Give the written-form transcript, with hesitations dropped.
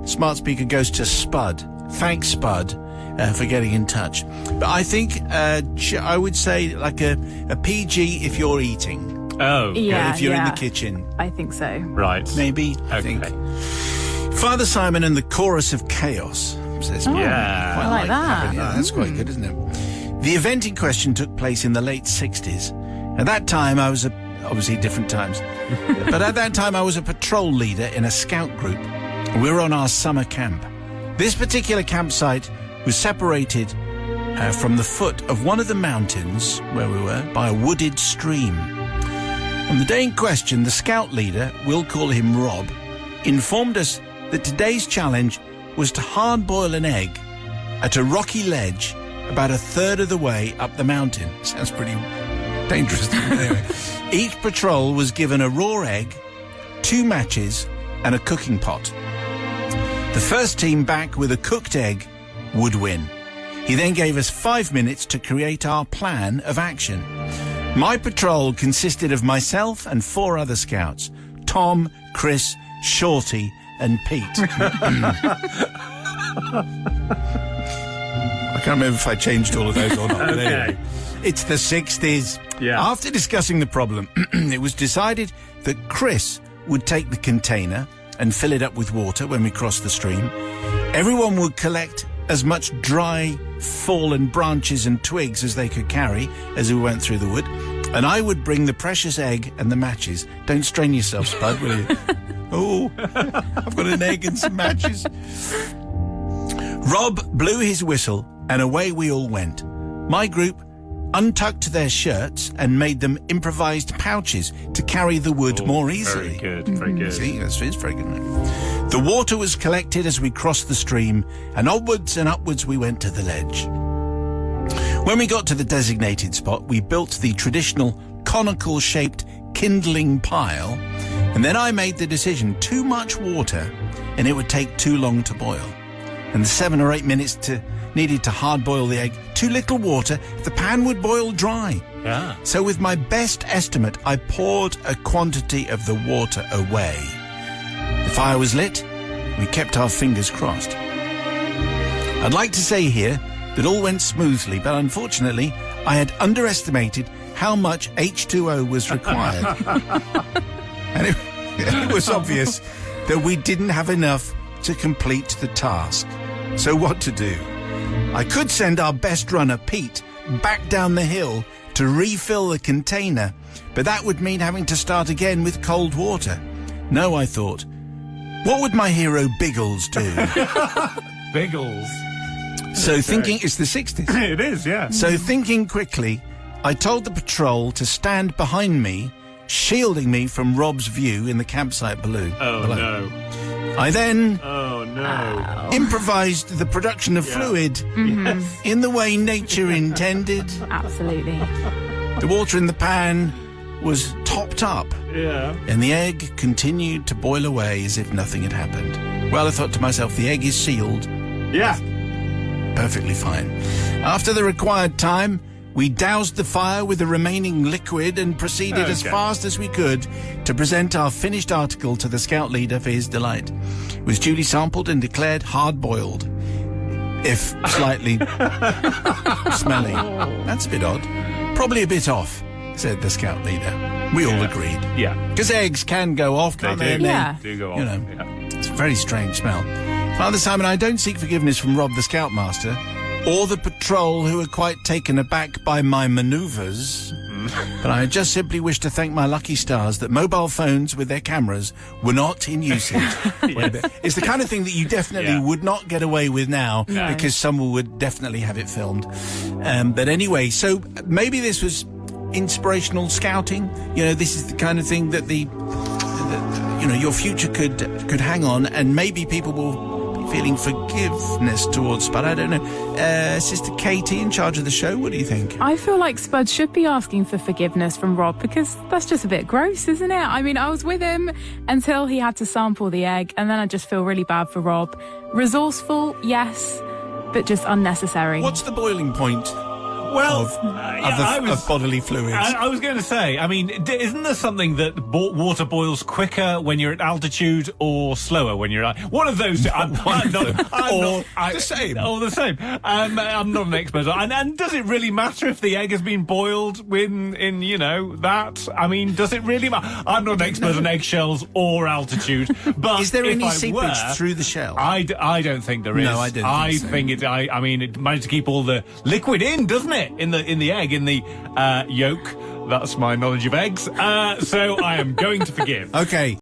smart speaker goes to Spud. Thanks, Spud, for getting in touch. But I think I would say like a PG if you're eating. Oh. Yeah, if you're in the kitchen. I think so. Right. Maybe, I think. Father Simon and the Chorus of Chaos, says me. Yeah. I like that. Yeah, that's quite good, isn't it? The event in question took place in the late 60s. At that time, I was obviously different times, but at that time I was a patrol leader in a scout group. We were on our summer camp. This particular campsite was separated from the foot of one of the mountains where we were by a wooded stream. On the day in question, the scout leader, we'll call him Rob, informed us that today's challenge was to hard-boil an egg at a rocky ledge about a third of the way up the mountain. Sounds pretty dangerous. Anyway, each patrol was given a raw egg, 2 matches, and a cooking pot. The first team back with a cooked egg would win. He then gave us 5 minutes to create our plan of action. My patrol consisted of myself and 4 other scouts: Tom, Chris, Shorty, and Pete. I can't remember if I changed all of those or not. But anyway, it's the 60s. Yeah. After discussing the problem, it was decided that Chris would take the container and fill it up with water when we crossed the stream. Everyone would collect as much dry, fallen branches and twigs as they could carry as we went through the wood, and I would bring the precious egg and the matches. Don't strain yourself, Spud, will you? Oh, I've got an egg and some matches. Rob blew his whistle, and away we all went. My group untucked their shirts and made them improvised pouches to carry the wood more easily. Very good, very good. See, that's very good. The water was collected as we crossed the stream, and onwards and upwards we went to the ledge. When we got to the designated spot, we built the traditional conical-shaped kindling pile, and then I made the decision: too much water, and it would take too long to boil. And the 7 or 8 minutes needed to hard-boil the egg. Too little water, the pan would boil dry. Yeah. So with my best estimate, I poured a quantity of the water away. The fire was lit. We kept our fingers crossed. I'd like to say here that all went smoothly, but unfortunately, I had underestimated how much H2O was required. And it was obvious that we didn't have enough to complete the task. So what to do? I could send our best runner, Pete, back down the hill to refill the container, but that would mean having to start again with cold water. No, I thought. What would my hero Biggles do? Biggles. So thinking, it's the 60s. It is, yeah. So thinking quickly, I told the patrol to stand behind me, shielding me from Rob's view in the campsite below. Oh, no. I then improvised the production of fluid in the way nature intended. Absolutely. The water in the pan was topped up, and the egg continued to boil away as if nothing had happened. Well, I thought to myself, the egg is sealed. Yeah. Perfectly fine. After the required time, we doused the fire with the remaining liquid and proceeded as fast as we could to present our finished article to the scout leader for his delight. It was duly sampled and declared hard-boiled, if slightly smelly. That's a bit odd. Probably a bit off, said the scout leader. We all agreed. Yeah. Because eggs can go off, can't they? Yeah. They do go off. You know, it's a very strange smell. Father Simon, I don't seek forgiveness from Rob the Scoutmaster, or the patrol who are quite taken aback by my manoeuvres, but I just simply wish to thank my lucky stars that mobile phones with their cameras were not in usage. It's the kind of thing that you definitely would not get away with now, because someone would definitely have it filmed. But anyway, so maybe this was inspirational scouting. You know, this is the kind of thing that your future could hang on, and maybe people will feeling forgiveness towards Spud. I don't know. Sister Katie, in charge of the show, what do you think? I feel like Spud should be asking for forgiveness from Rob, because that's just a bit gross, isn't it? I mean, I was with him until he had to sample the egg, and then I just feel really bad for Rob. Resourceful, yes, but just unnecessary. What's the boiling point? Well, of bodily fluids. I was going to say, I mean, isn't there something that water boils quicker when you're at altitude or slower when you're at... One of those two. The same. Or the same. I'm not an expert. And does it really matter if the egg has been boiled in that? I mean, does it really matter? I'm not an expert on eggshells or altitude, but is there if any I seepage were, through the shell? I don't think there is. No, I don't think so. I mean, it managed to keep all the liquid in, doesn't it? In the egg, in the yolk. That's my knowledge of eggs. So I am going to forgive. Okay.